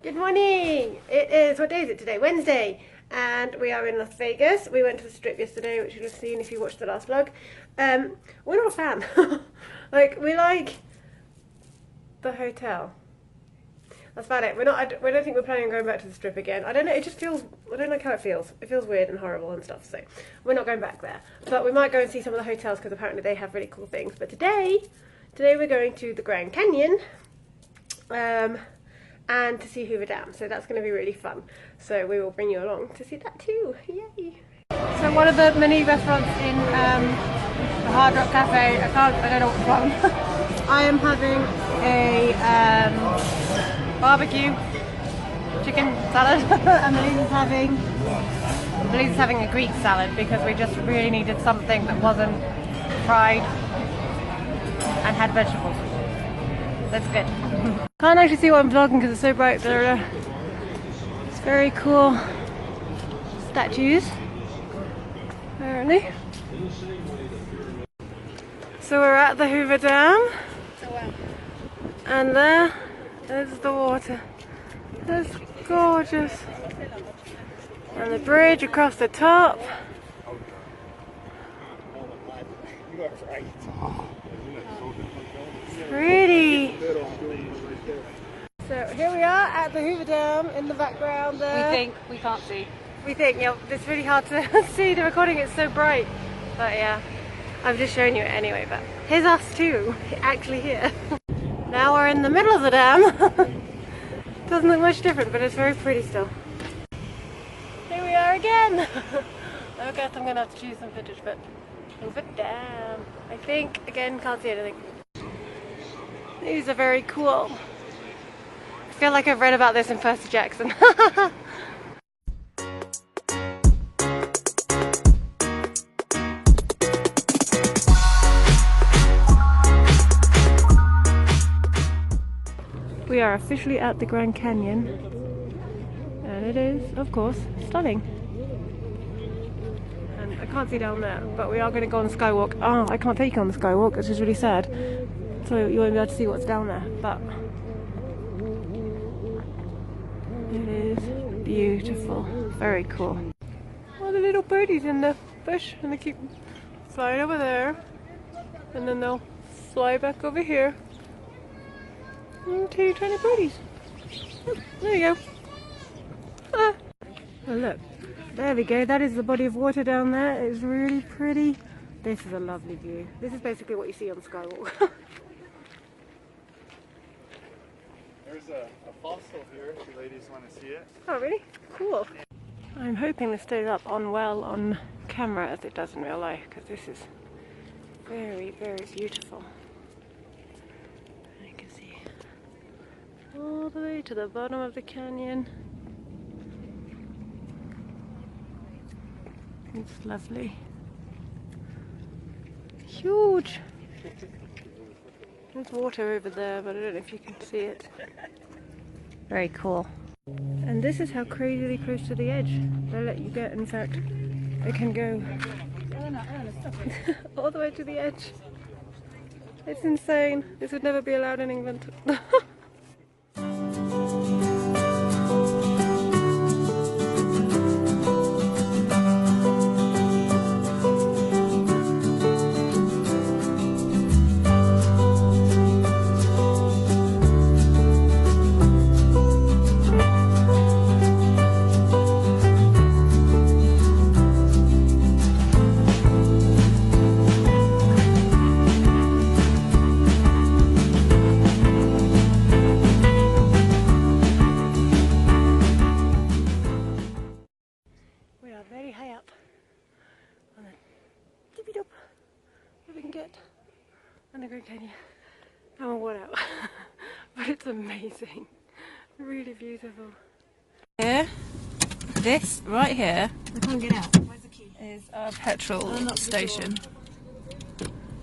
Good morning! It is, what day is it today? Wednesday! And we are in Las Vegas. We went to the Strip yesterday, which you'll have seen if you watched the last vlog. We're not a fan. We like the hotel. That's about it. We don't think we're planning on going back to the Strip again. I don't know, it just feels, I don't like how it feels. It feels weird and horrible and stuff, so we're not going back there. But we might go and see some of the hotels because apparently they have really cool things. But today we're going to the Grand Canyon. And to see Hoover Dam, so that's going to be really fun. So we will bring you along to see that too. Yay! So one of the many restaurants in the Hard Rock Cafe, I don't know what's wrong. I am having a barbecue chicken salad, and Louise is having a Greek salad because we just really needed something that wasn't fried and had vegetables. That's good. Can't actually see what I'm vlogging because it's so bright there. It's very cool statues, apparently. So we're at the Hoover Dam, and there's the water. That's gorgeous. And the bridge across the top. Pretty. So here we are at the Hoover Dam in the background there. We think, we can't see. We think, yeah, it's really hard to see. The recording is so bright. But yeah, I've just shown you it anyway, but here's us too, actually here. Now we're in the middle of the dam. Doesn't look much different, but it's very pretty still. Here we are again. I guess I'm gonna have to choose some footage, but Hoover Dam. I think, again, can't see anything. These are very cool. I feel like I've read about this in Percy Jackson. We are officially at the Grand Canyon, and it is, of course, stunning. And I can't see down there, but we are going to go on the skywalk. Oh, I can't take you on the skywalk, which is really sad. So you won't be able to see what's down there, but it is beautiful, very cool. All the little birdies in the bush, and they keep flying over there, and then they'll fly back over here. And two tiny birdies. Oh, there you go. Ah. Oh look, there we go. That is the body of water down there. It's really pretty. This is a lovely view. This is basically what you see on the skywalk. There's a fossil here if you ladies want to see it. Oh really? Cool. I'm hoping this stays up on camera as it does in real life, because this is very, very beautiful. You can see all the way to the bottom of the canyon. It's lovely. Huge! There's water over there, but I don't know if you can see it. Very cool. And this is how crazily close to the edge they let you get. In fact, it can go all the way to the edge. It's insane. This would never be allowed in England. Very high up on the tippy top that we can get on the Grand Canyon. And we're worn out, but it's amazing, really beautiful. Here, this right here, I can't get out. Where's the key? is a petrol station.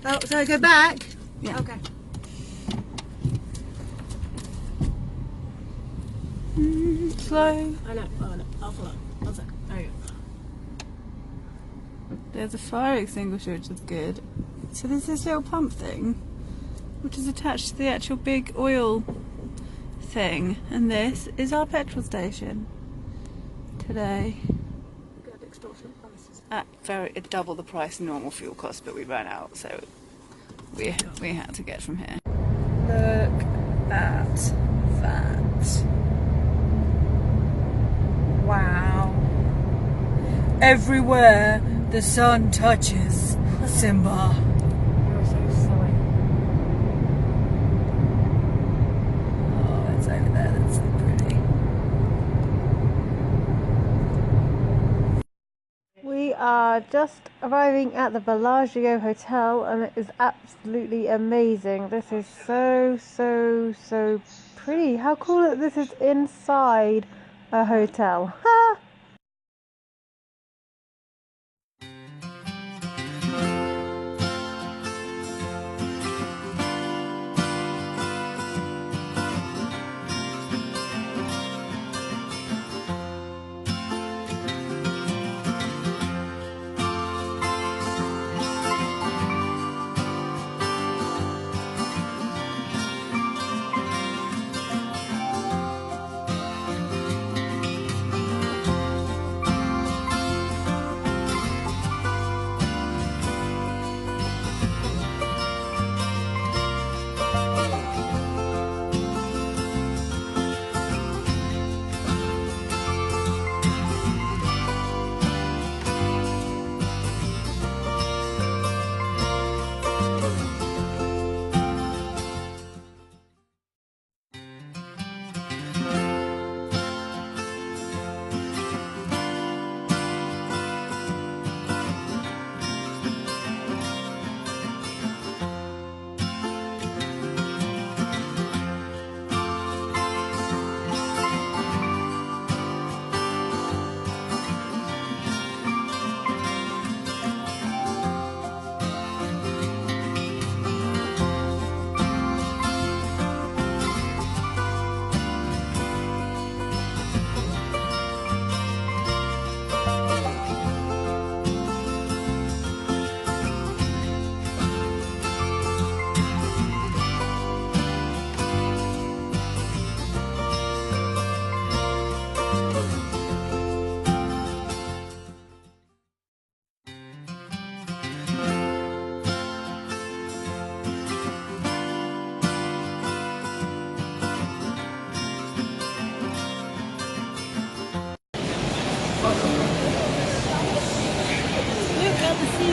Oh, so I go back? Yeah. Okay. Slow. I know. Oh no. I'll follow. One sec. There you go. There's a fire extinguisher, which is good. So there's this little pump thing, which is attached to the actual big oil thing, and this is our petrol station today. At double the price of normal fuel cost, but we ran out, so we had to get from here. Look at that! Wow! Everywhere the sun touches, Simba. You're so silly. Oh, it's over there. That's so pretty. We are just arriving at the Bellagio Hotel and it is absolutely amazing. This is so pretty. How cool that this is inside a hotel. Ha!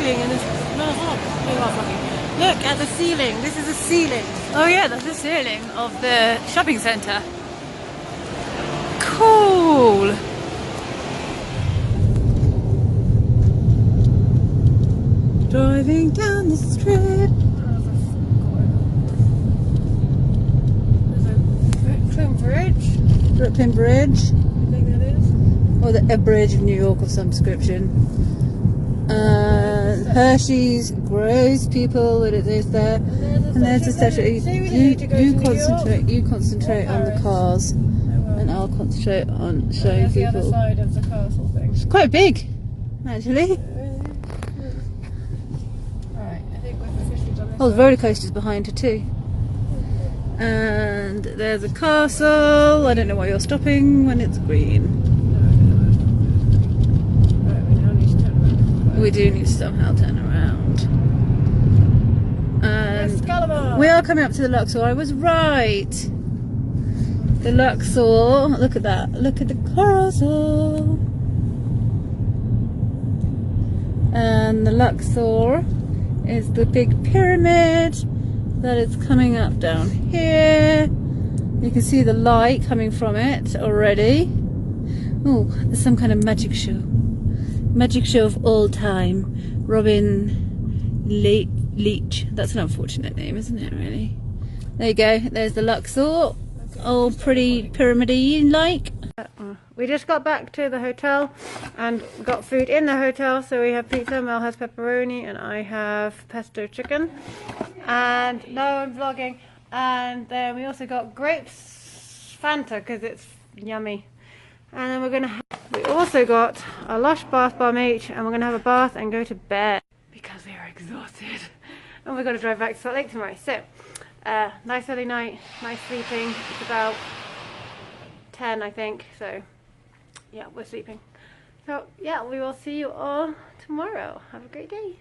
And it's look at the ceiling. This is a ceiling. Oh yeah, that's the ceiling of the shopping centre. Cool! Driving down the strip. There's a Brooklyn Bridge. Brooklyn Bridge. You think that is? Or a bridge of New York of some description. Hershey's grows people, it is there. And there's a statue. You concentrate on the cars, and I'll concentrate on showing There's the people. other side of the castle thing. It's quite big, actually. Alright, I think we've officially done this. Oh, the roller coaster's behind her too. And there's a castle. I don't know why you're stopping when it's green. We do need to somehow turn around. And we are coming up to the Luxor. I was right. The Luxor. Look at that. Look at the castle. And the Luxor is the big pyramid that is coming up down here. You can see the light coming from it already. Oh, there's some kind of magic show. Magic show of all time. Robin Leach. That's an unfortunate name, isn't it, really? There you go. There's the Luxor. All pretty pyramid-y like. We just got back to the hotel and got food in the hotel. So we have pizza, Mel has pepperoni, and I have pesto chicken. And now I'm vlogging. And then we also got grapes Fanta because it's yummy. And then we're gonna have, we also got a Lush bath bomb each, and we're gonna have a bath and go to bed because we are exhausted. And we're gonna drive back to Salt Lake tomorrow. So, nice early night, nice sleeping. It's about 10, I think. So yeah, we're sleeping. So yeah, we will see you all tomorrow. Have a great day.